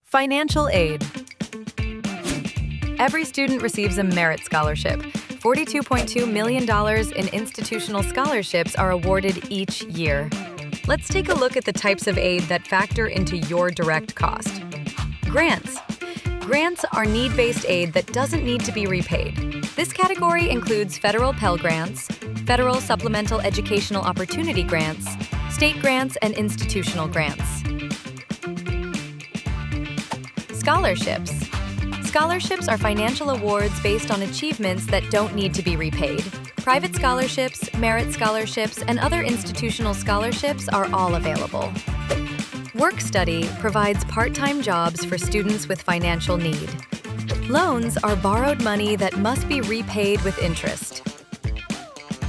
Financial aid. Every student receives a merit scholarship. $42.2 million in institutional scholarships are awarded each year. Let's take a look at the types of aid that factor into your direct cost. Grants. Grants are need-based aid that doesn't need to be repaid. This category includes federal Pell Grants, federal Supplemental Educational Opportunity Grants, state grants, and institutional grants. Scholarships. Scholarships are financial awards based on achievements that don't need to be repaid. Private scholarships, merit scholarships, and other institutional scholarships are all available. Work study provides part-time jobs for students with financial need. Loans are borrowed money that must be repaid with interest.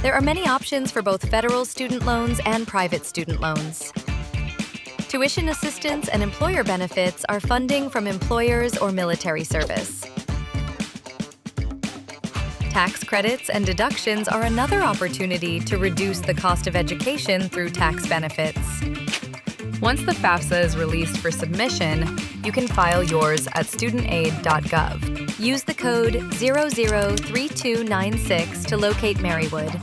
There are many options for both federal student loans and private student loans. Tuition assistance and employer benefits are funding from employers or military service. Tax credits and deductions are another opportunity to reduce the cost of education through tax benefits. Once the FAFSA is released for submission, you can file yours at studentaid.gov. Use the code 003296 to locate Marywood.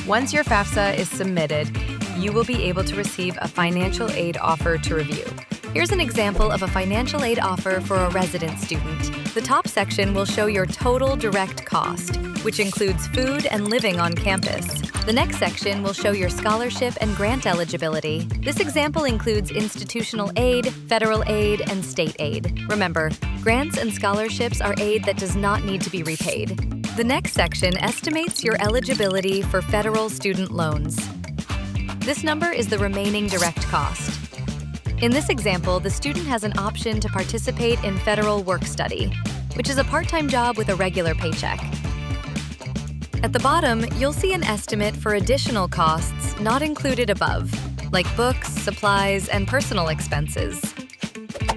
Once your FAFSA is submitted, you will be able to receive a financial aid offer to review. Here's an example of a financial aid offer for a resident student. The top section will show your total direct cost, which includes food and living on campus. The next section will show your scholarship and grant eligibility. This example includes institutional aid, federal aid, and state aid. Remember, grants and scholarships are aid that does not need to be repaid. The next section estimates your eligibility for federal student loans. This number is the remaining direct cost. In this example, the student has an option to participate in federal work study, which is a part-time job with a regular paycheck. At the bottom, you'll see an estimate for additional costs not included above, like books, supplies, and personal expenses.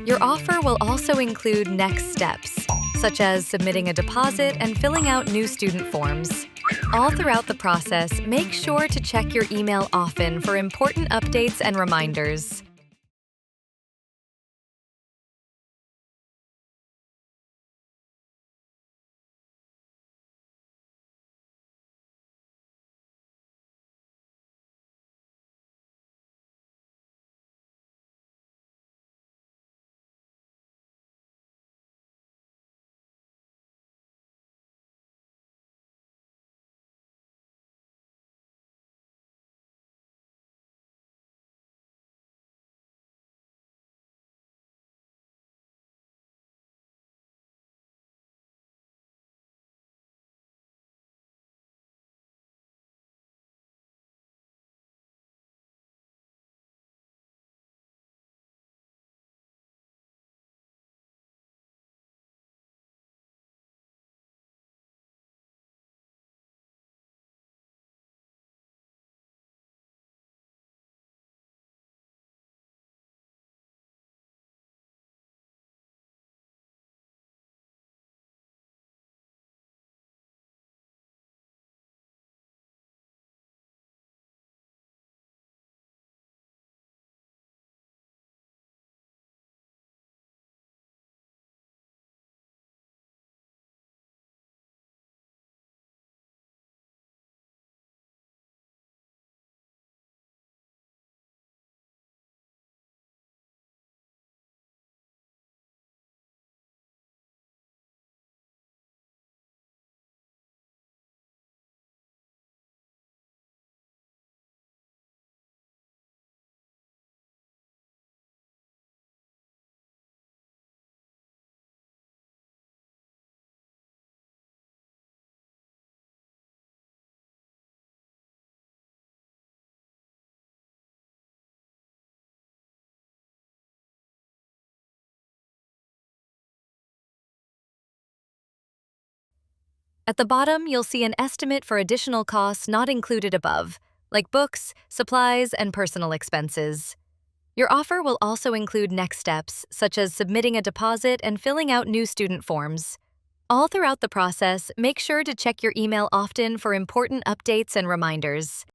Your offer will also include next steps, such as submitting a deposit and filling out new student forms. All throughout the process, make sure to check your email often for important updates and reminders. At the bottom, you'll see an estimate for additional costs not included above, like books, supplies, and personal expenses. Your offer will also include next steps, such as submitting a deposit and filling out new student forms. All throughout the process, make sure to check your email often for important updates and reminders.